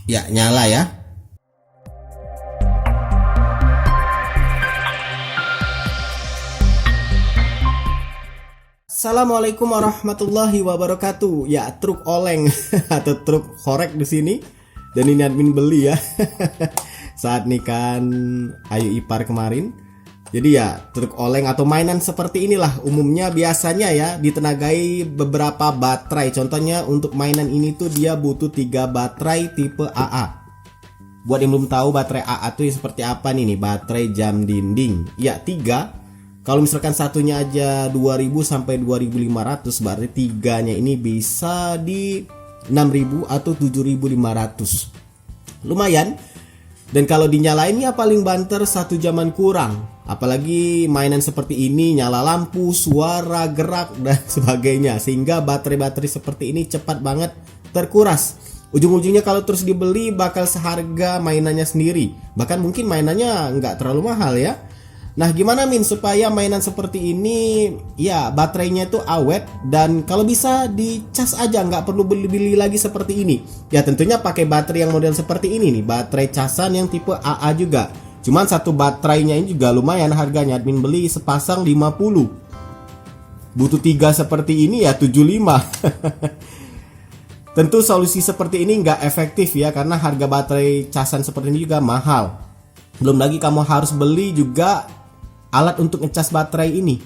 Ya, nyala ya. Assalamualaikum warahmatullahi wabarakatuh. Ya, truk oleng atau truk korek di sini. Dan ini admin beli ya. Saat nikahan Ayu Ipar kemarin. Jadi ya, truk oleng atau mainan seperti inilah umumnya biasanya ya ditenagai beberapa baterai. Contohnya untuk mainan ini tuh dia butuh 3 baterai tipe AA. Buat yang belum tahu baterai AA tuh seperti apa nih, baterai jam dinding. Ya, 3. Kalau misalkan satunya aja 2000 sampai 2500, berarti tiganya ini bisa di 6000 atau 7500. Lumayan. Dan kalau dinyalain ya paling banter 1 jaman kurang. Apalagi mainan seperti ini nyala lampu, suara, gerak dan sebagainya. Sehingga baterai-baterai seperti ini cepat banget terkuras. Ujung-ujungnya kalau terus dibeli bakal seharga mainannya sendiri. Bahkan mungkin mainannya nggak terlalu mahal ya. Nah, gimana Min supaya mainan seperti ini ya baterainya itu awet dan kalau bisa dicas aja, nggak perlu beli-beli lagi seperti ini. Ya tentunya pakai baterai yang model seperti ini nih, baterai casan yang tipe AA juga. Cuman satu baterainya ini juga lumayan harganya, admin beli sepasang 50. Butuh 3 seperti ini ya 75. Tentu solusi seperti ini nggak efektif ya, karena harga baterai casan seperti ini juga mahal. Belum lagi kamu harus beli juga alat untuk ngecas baterai ini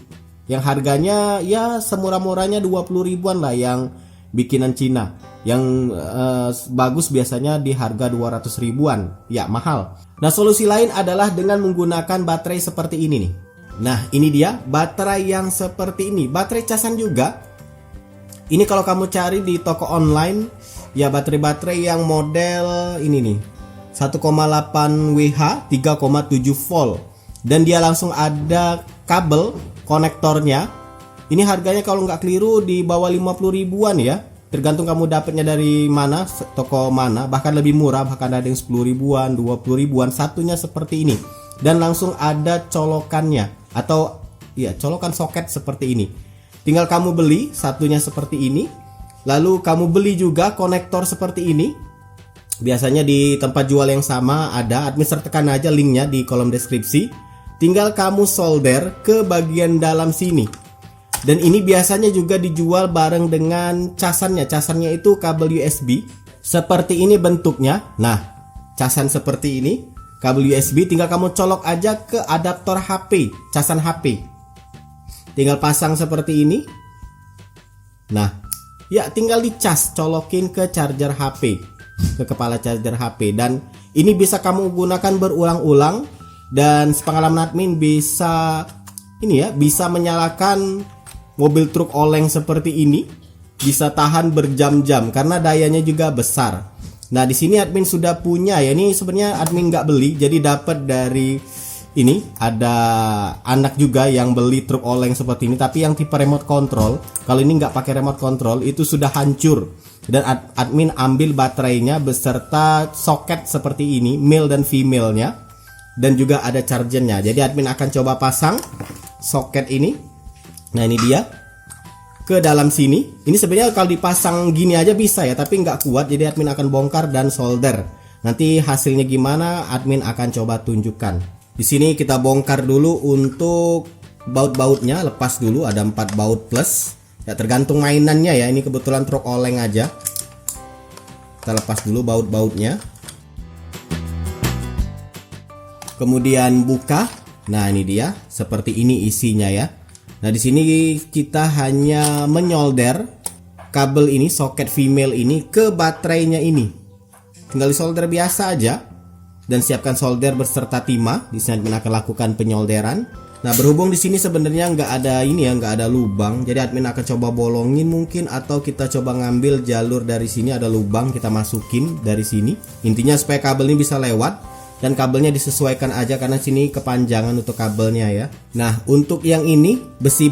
yang harganya ya semurah-murahnya 20 ribuan lah, yang bikinan Cina. Yang bagus biasanya di harga 200 ribuan. Ya mahal. Nah, solusi lain adalah dengan menggunakan baterai seperti ini nih. Nah, ini dia baterai yang seperti ini, baterai casan juga. Ini kalau kamu cari di toko online ya, baterai-baterai yang model ini nih 1,8 Wh 3,7 volt. Dan dia langsung ada kabel konektornya. Ini harganya kalau nggak keliru di bawah 50 ribuan ya. Tergantung kamu dapatnya dari mana, toko mana. Bahkan lebih murah, bahkan ada yang 10 ribuan, 20 ribuan. Satunya seperti ini. Dan langsung ada colokannya, atau ya colokan soket seperti ini. Tinggal kamu beli satunya seperti ini. Lalu kamu beli juga konektor seperti ini. Biasanya di tempat jual yang sama ada, admin sertakan aja linknya di kolom deskripsi. Tinggal kamu solder ke bagian dalam sini. Dan ini biasanya juga dijual bareng dengan casannya. Casannya itu kabel USB. Seperti ini bentuknya. Nah, casan seperti ini, kabel USB, tinggal kamu colok aja ke adaptor HP, casan HP. Tinggal pasang seperti ini. Nah, ya tinggal dicas, colokin ke charger HP, ke kepala charger HP. Dan ini bisa kamu gunakan berulang-ulang. Dan sepengalaman admin bisa ini ya, bisa menyalakan mobil truk oleng seperti ini, bisa tahan berjam-jam karena dayanya juga besar. Nah, di sini admin sudah punya ya, ini sebenarnya admin nggak beli, jadi dapat dari ini ada anak juga yang beli truk oleng seperti ini, tapi yang tipe remote control. Kalau ini nggak pakai remote control itu sudah hancur. Dan admin ambil baterainya beserta soket seperti ini, male dan female-nya. Dan juga ada chargernya. Jadi admin akan coba pasang soket ini. Nah, ini dia ke dalam sini. Ini sebenarnya kalau dipasang gini aja bisa ya, tapi nggak kuat. Jadi admin akan bongkar dan solder. Nanti hasilnya gimana admin akan coba tunjukkan. Di sini kita bongkar dulu untuk baut-bautnya, lepas dulu, ada 4 baut plus. Ya tergantung mainannya ya. Ini kebetulan truk oleng aja. Kita lepas dulu baut-bautnya. Kemudian buka. Nah, ini dia, seperti ini isinya ya. Nah, di sini kita hanya menyolder kabel ini, soket female ini ke baterainya ini. Tinggal disolder biasa aja dan siapkan solder beserta timah. Di sini admin akan lakukan penyolderan. Nah, berhubung di sini sebenarnya nggak ada ini ya, nggak ada lubang. Jadi admin akan coba bolongin mungkin, atau kita coba ngambil jalur dari sini, ada lubang kita masukin dari sini. Intinya supaya kabel ini bisa lewat. Dan kabelnya disesuaikan aja karena sini kepanjangan untuk kabelnya ya. Nah, untuk yang ini besi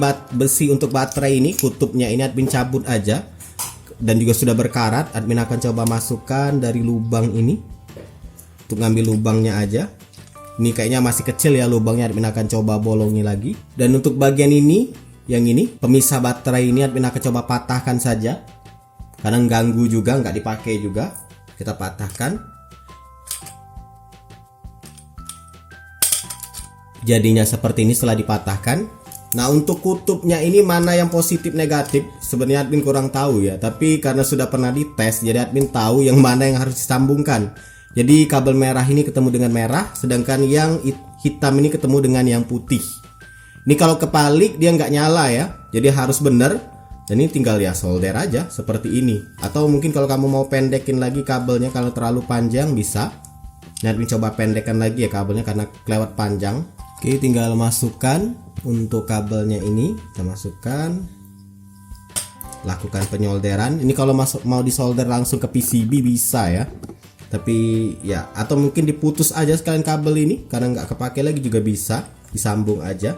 untuk baterai ini, kutubnya ini admin cabut aja. Dan juga sudah berkarat. Admin akan coba masukkan dari lubang ini. Untuk ngambil lubangnya aja. Ini kayaknya masih kecil ya lubangnya, admin akan coba bolongi lagi. Dan untuk bagian ini, yang ini pemisah baterai ini admin akan coba patahkan saja. Karena ganggu juga, nggak dipakai juga. Kita patahkan. jadinya seperti ini setelah dipatahkan. Nah, untuk kutubnya ini mana yang positif negatif sebenarnya admin kurang tahu ya, tapi karena sudah pernah dites jadi admin tahu yang mana yang harus disambungkan. Jadi kabel merah ini ketemu dengan merah, sedangkan yang hitam ini ketemu dengan yang putih. Ini kalau kebalik dia nggak nyala ya, jadi harus bener. Dan ini tinggal ya solder aja seperti ini. Atau mungkin kalau kamu mau pendekin lagi kabelnya kalau terlalu panjang bisa. Nah, admin coba pendekkan lagi ya kabelnya karena kelewat panjang. Oke, tinggal masukkan untuk kabelnya ini, kita masukkan, lakukan penyolderan. Ini kalau mau disolder langsung ke PCB bisa ya, tapi ya atau mungkin diputus aja sekalian kabel ini karena nggak kepake lagi juga bisa, disambung aja,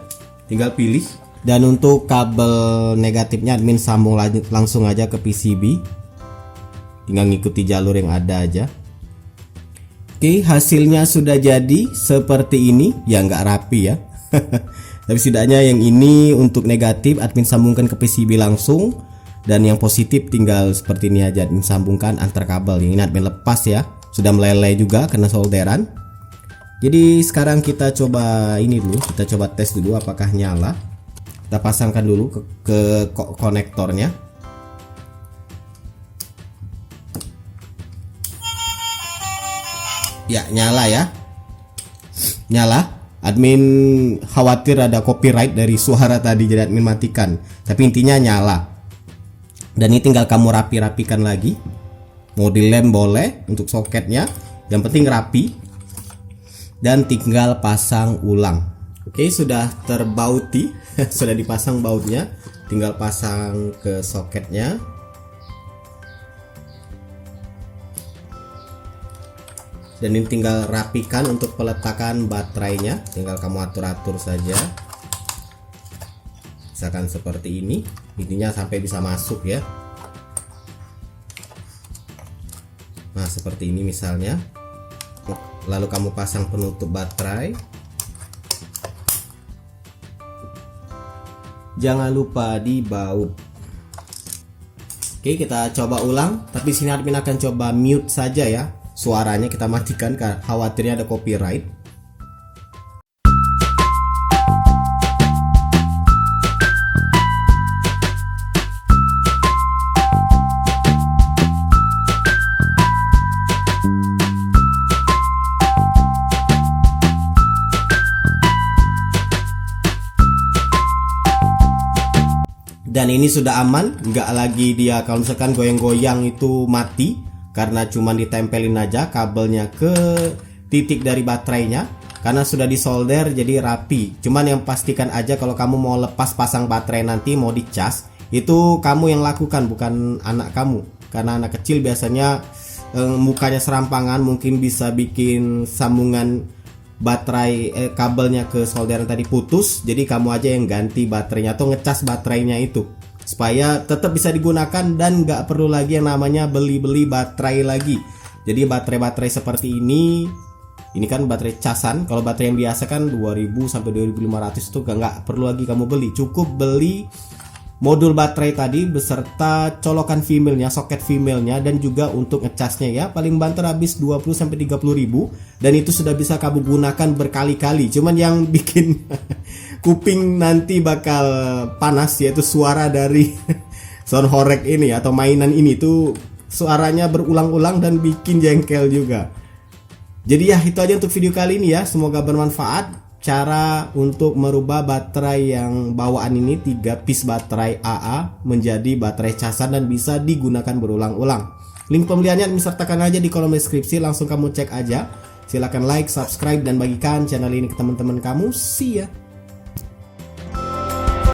tinggal pilih. Dan untuk kabel negatifnya admin sambung langsung aja ke PCB, tinggal ngikuti jalur yang ada aja. Oke, hasilnya sudah jadi seperti ini, ya nggak rapi ya. Tapi setidaknya yang ini untuk negatif admin sambungkan ke PCB langsung, dan yang positif tinggal seperti ini aja admin sambungkan antar kabel. Yang ini admin lepas ya, sudah meleleh juga karena solderan. Jadi sekarang kita coba ini dulu, kita coba tes dulu apakah nyala. Kita pasangkan dulu ke konektornya. Ya, nyala ya. Nyala. Admin khawatir ada copyright dari suara tadi jadi admin matikan. Tapi intinya nyala. Dan ini tinggal kamu rapi-rapikan lagi. Mau dilem boleh untuk soketnya. Yang penting rapi. Dan tinggal pasang ulang. Oke, sudah terbauti. Sudah dipasang bautnya. Tinggal pasang ke soketnya. Dan ini tinggal rapikan untuk peletakan baterainya, tinggal kamu atur-atur saja, misalkan seperti ini, intinya sampai bisa masuk ya. Nah seperti ini misalnya, lalu kamu pasang penutup baterai. Jangan lupa dibaut. Oke, kita coba ulang, tapi sini admin akan coba mute saja ya. Suaranya kita matikan karena khawatirnya ada copyright. Dan ini sudah aman, nggak lagi dia kalau misalkan goyang-goyang itu mati. Karena cuma ditempelin aja kabelnya ke titik dari baterainya. Karena sudah disolder jadi rapi. Cuman yang pastikan aja kalau kamu mau lepas pasang baterai nanti mau dicas, itu kamu yang lakukan bukan anak kamu. Karena anak kecil biasanya mukanya serampangan, mungkin bisa bikin sambungan baterai kabelnya ke solderan tadi putus. Jadi kamu aja yang ganti baterainya atau ngecas baterainya itu, supaya tetap bisa digunakan dan nggak perlu lagi yang namanya beli-beli baterai lagi. Jadi baterai-baterai seperti ini kan baterai casan. Kalau baterai yang biasa kan 2000 sampai 2500 itu nggak perlu lagi kamu beli. Cukup beli modul baterai tadi beserta colokan female-nya, soket female-nya, dan juga untuk ngecasnya ya. Paling banter habis 20 sampai 30 ribu, dan itu sudah bisa kamu gunakan berkali-kali. Cuman yang bikin kuping nanti bakal panas yaitu suara dari sound horeg ini atau mainan ini tuh suaranya berulang-ulang dan bikin jengkel juga. Jadi ya itu aja untuk video kali ini ya, semoga bermanfaat cara untuk merubah baterai yang bawaan ini 3 piece baterai AA menjadi baterai casan dan bisa digunakan berulang-ulang. Link pembeliannya disertakan aja di kolom deskripsi, langsung kamu cek aja. Silahkan like, subscribe, dan bagikan channel ini ke teman-teman kamu. See ya.